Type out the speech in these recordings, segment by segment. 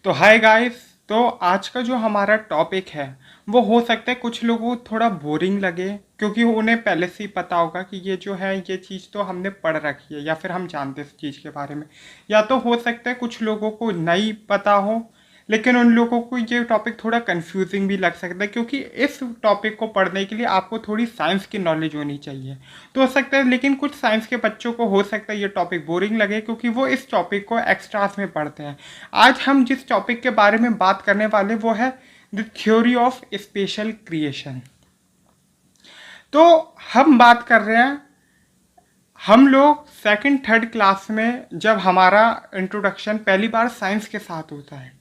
तो hi guys. तो आज का जो हमारा टॉपिक है वो हो सकता है कुछ लोगों को थोड़ा बोरिंग लगे, क्योंकि उन्हें पहले से ही पता होगा कि ये जो है ये चीज़ तो हमने पढ़ रखी है या फिर हम जानते हैं इस चीज़ के बारे में। या तो हो सकता है कुछ लोगों को नहीं पता हो, लेकिन उन लोगों को ये टॉपिक थोड़ा कंफ्यूजिंग भी लग सकता है, क्योंकि इस टॉपिक को पढ़ने के लिए आपको थोड़ी साइंस की नॉलेज होनी चाहिए। तो हो सकता है, लेकिन कुछ साइंस के बच्चों को हो सकता है ये टॉपिक बोरिंग लगे, क्योंकि वो इस टॉपिक को एक्स्ट्रास में पढ़ते हैं। आज हम जिस टॉपिक के बारे में बात करने वाले वो है the theory of special creation. तो हम बात कर रहे हैं, हम लोग सेकंड थर्ड क्लास में जब हमारा इंट्रोडक्शन पहली बार साइंस के साथ होता है,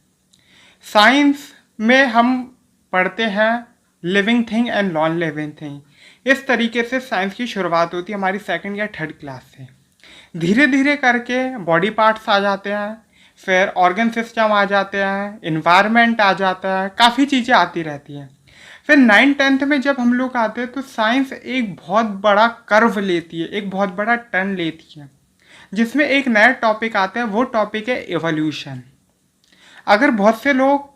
साइंस में हम पढ़ते हैं living thing and non living thing. इस तरीके से साइंस की शुरुआत होती है हमारी सेकंड या थर्ड क्लास से। धीरे धीरे करके बॉडी पार्ट्स आ जाते हैं, फिर ऑर्गन सिस्टम आ जाते हैं, इन्वायरमेंट आ जाता है, काफ़ी चीज़ें आती रहती हैं। फिर 9th-10th में जब हम लोग आते हैं तो साइंस एक बहुत बड़ा कर्व लेती है, एक बहुत बड़ा टर्न लेती है, जिसमें एक नया टॉपिक आता है। वो टॉपिक है एवोल्यूशन। अगर बहुत से लोग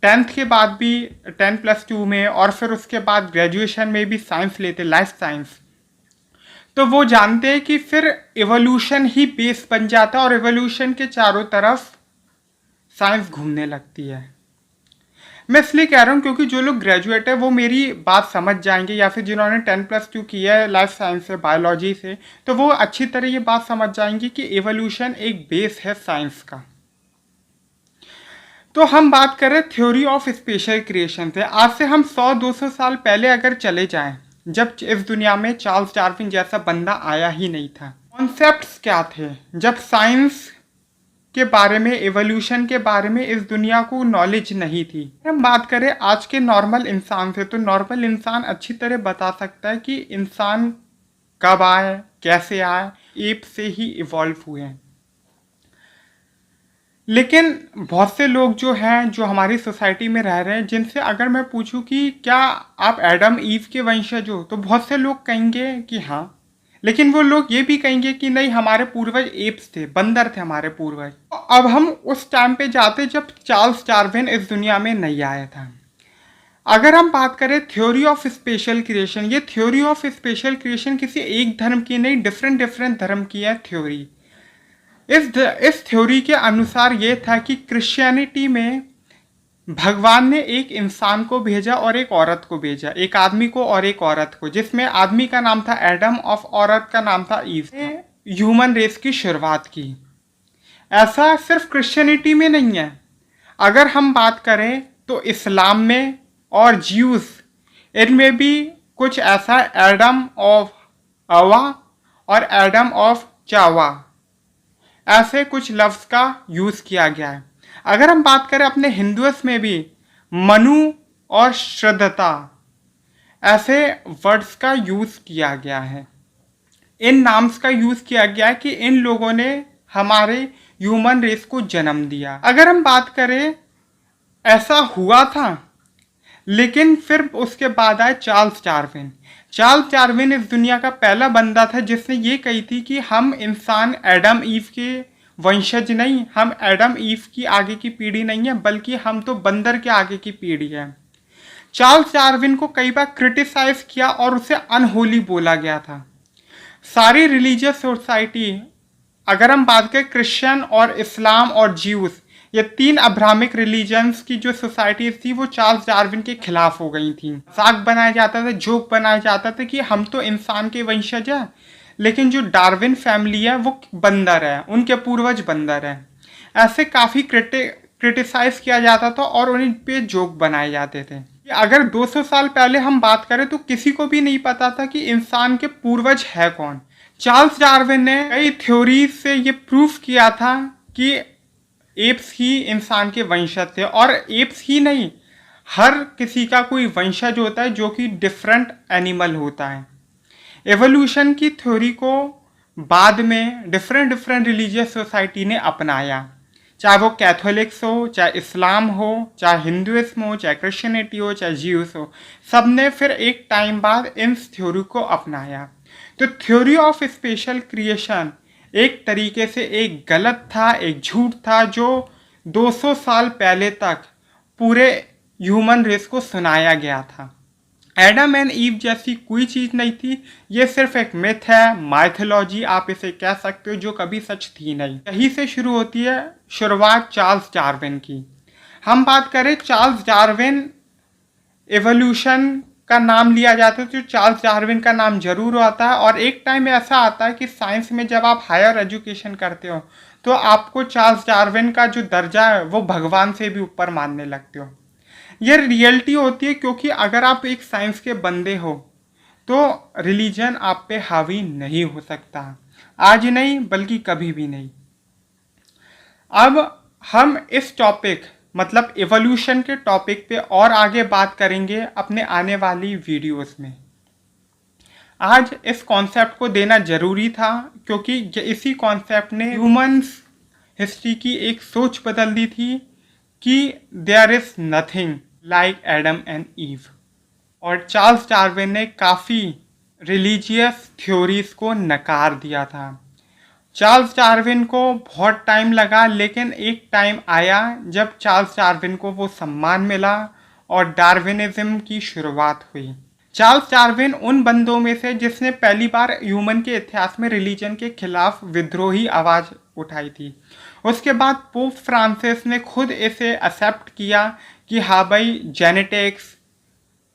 10th के बाद भी 10+2 में और फिर उसके बाद ग्रेजुएशन में भी साइंस लेते, लाइफ साइंस, तो वो जानते हैं कि फिर एवोल्यूशन ही बेस बन जाता है और एवोल्यूशन के चारों तरफ साइंस घूमने लगती है। मैं इसलिए कह रहा हूँ क्योंकि जो लोग ग्रेजुएट है वो मेरी बात समझ जाएंगे, या फिर जिन्होंने 10+2 किया है लाइफ साइंस से, बायोलॉजी से, तो वो अच्छी तरह ये बात समझ जाएंगे कि एवोल्यूशन एक बेस है साइंस का। तो हम बात करें थ्योरी ऑफ स्पेशल क्रिएशन से। आज से हम 100-200 साल पहले अगर चले जाएं, जब इस दुनिया में चार्ल्स डार्विन जैसा बंदा आया ही नहीं था, कॉन्सेप्ट्स क्या थे जब साइंस के बारे में, एवोल्यूशन के बारे में इस दुनिया को नॉलेज नहीं थी। हम बात करें आज के नॉर्मल इंसान से, तो नॉर्मल इंसान अच्छी तरह बता सकता है कि इंसान कब आए, कैसे आए, एप से ही इवॉल्व हुए हैं। लेकिन बहुत से लोग जो हैं, जो हमारी सोसाइटी में रह रहे हैं, जिनसे अगर मैं पूछूं कि क्या आप एडम ईव के वंशज हो, तो बहुत से लोग कहेंगे कि हाँ, लेकिन वो लोग ये भी कहेंगे कि नहीं, हमारे पूर्वज एप्स थे, बंदर थे हमारे पूर्वज। तो अब हम उस टाइम पे जाते जब चार्ल्स डार्विन इस दुनिया में नहीं आया था। अगर हम बात करें थ्योरी ऑफ स्पेशल क्रिएशन, ये थ्योरी ऑफ स्पेशल क्रिएशन किसी एक धर्म की नहीं, डिफरेंट डिफरेंट धर्म की है थ्योरी। इस थ्योरी के अनुसार ये था कि क्रिश्चियनिटी में भगवान ने एक इंसान को भेजा और एक औरत को भेजा, एक आदमी को और एक औरत को, जिसमें आदमी का नाम था एडम और औरत का नाम था ईव। ह्यूमन रेस की शुरुआत की। ऐसा सिर्फ क्रिश्चियनिटी में नहीं है, अगर हम बात करें तो इस्लाम में और ज्यूस, इनमें भी कुछ ऐसा एडम ऑफ अवा और एडम ऑफ चावा, ऐसे कुछ लफ्ज़ का यूज़ किया गया है। अगर हम बात करें अपने हिंदुइज्म में भी मनु और श्रद्धता, ऐसे वर्ड्स का यूज़ किया गया है, इन नाम्स का यूज़ किया गया है कि इन लोगों ने हमारे ह्यूमन रेस को जन्म दिया। अगर हम बात करें, ऐसा हुआ था, लेकिन फिर उसके बाद आए चार्ल्स डार्विन। चार्ल्स डार्विन इस दुनिया का पहला बंदा था जिसने ये कही थी कि हम इंसान एडम ईव के वंशज नहीं, हम एडम ईव की आगे की पीढ़ी नहीं है, बल्कि हम तो बंदर के आगे की पीढ़ी है। चार्ल्स डार्विन को कई बार क्रिटिसाइज किया और उसे अनहोली बोला गया था। सारी रिलीजियस सोसाइटी, अगर हम बात करें क्रिश्चियन और इस्लाम और ज्यूस, ये 3 अब्राहमिक रिलीजन्स की जो सोसाइटीज थी वो चार्ल्स डार्विन के खिलाफ हो गई थी। मजाक बनाया जाता था, जोक बनाया जाता था कि हम तो इंसान के वंशज हैं, लेकिन जो डार्विन फैमिली है वो बंदर है, उनके पूर्वज बंदर हैं। ऐसे काफ़ी क्रिटिसाइज किया जाता था और उन पे जोक बनाए जाते थे। अगर 200 साल पहले हम बात करें तो किसी को भी नहीं पता था कि इंसान के पूर्वज है कौन। चार्ल्स डार्विन ने कई थ्योरीज से ये प्रूफ किया था कि एप्स ही इंसान के वंशज थे, और एप्स ही नहीं, हर किसी का कोई वंशज होता है जो कि डिफरेंट एनिमल होता है। एवोल्यूशन की थ्योरी को बाद में डिफरेंट डिफरेंट रिलीजियस सोसाइटी ने अपनाया, चाहे वो कैथोलिक्स हो, चाहे इस्लाम हो, चाहे हिंदुइज्म हो, चाहे क्रिश्चियनिटी हो, चाहे ज्यूस हो, सब ने फिर एक टाइम बाद इन थ्योरी को अपनाया। तो थ्योरी ऑफ स्पेशल क्रिएशन एक तरीके से एक गलत था, एक झूठ था, जो 200 साल पहले तक पूरे ह्यूमन रेस को सुनाया गया था। एडम एंड ईव जैसी कोई चीज़ नहीं थी, ये सिर्फ एक मिथ है, माइथोलॉजी आप इसे कह सकते हो, जो कभी सच थी नहीं। यहीं से शुरू होती है शुरुआत चार्ल्स डार्विन की। हम बात करें चार्ल्स डार्विन, एवोल्यूशन का नाम लिया जाता है तो चार्ल्स डार्विन का नाम जरूर आता है। और एक टाइम ऐसा आता है कि साइंस में जब आप हायर एजुकेशन करते हो तो आपको चार्ल्स डार्विन का जो दर्जा है वो भगवान से भी ऊपर मानने लगते हो। ये रियलिटी होती है, क्योंकि अगर आप एक साइंस के बंदे हो तो रिलीजन आप पे हावी नहीं हो सकता, आज नहीं बल्कि कभी भी नहीं। अब हम इस टॉपिक मतलब एवोल्यूशन के टॉपिक पे और आगे बात करेंगे अपने आने वाली वीडियोस में। आज इस कॉन्सेप्ट को देना जरूरी था, क्योंकि इसी कॉन्सेप्ट ने ह्यूमंस हिस्ट्री की एक सोच बदल दी थी कि there is nothing like Adam and Eve. और चार्ल्स डार्विन ने काफ़ी रिलीजियस थ्योरीज को नकार दिया था। चार्ल्स डार्विन को बहुत टाइम लगा, लेकिन एक टाइम आया जब चार्ल्स डार्विन को वो सम्मान मिला और डार्विनिज्म की शुरुआत हुई। चार्ल्स डार्विन उन बंदों में से जिसने पहली बार ह्यूमन के इतिहास में रिलीजन के खिलाफ विद्रोही आवाज़ उठाई थी। उसके बाद पोप फ्रांसिस ने खुद इसे एक्सेप्ट किया कि हाँ भाई, जेनेटिक्स,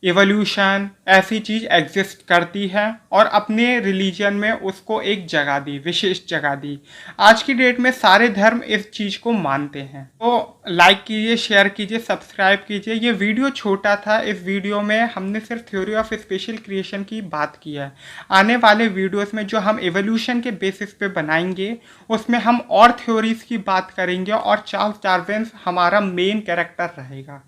एवोल्यूशन ऐसी चीज़ एग्जिस्ट करती है, और अपने रिलीजन में उसको एक जगह दी, विशेष जगह दी। आज की डेट में सारे धर्म इस चीज़ को मानते हैं। तो लाइक कीजिए, शेयर कीजिए, सब्सक्राइब कीजिए। ये वीडियो छोटा था, इस वीडियो में हमने सिर्फ थ्योरी ऑफ स्पेशल क्रिएशन की बात की है। आने वाले वीडियोस में जो हम एवोल्यूशन के बेसिस पे बनाएंगे उसमें हम और थ्योरीज की बात करेंगे, और चार्ल्स डार्विन हमारा मेन कैरेक्टर रहेगा।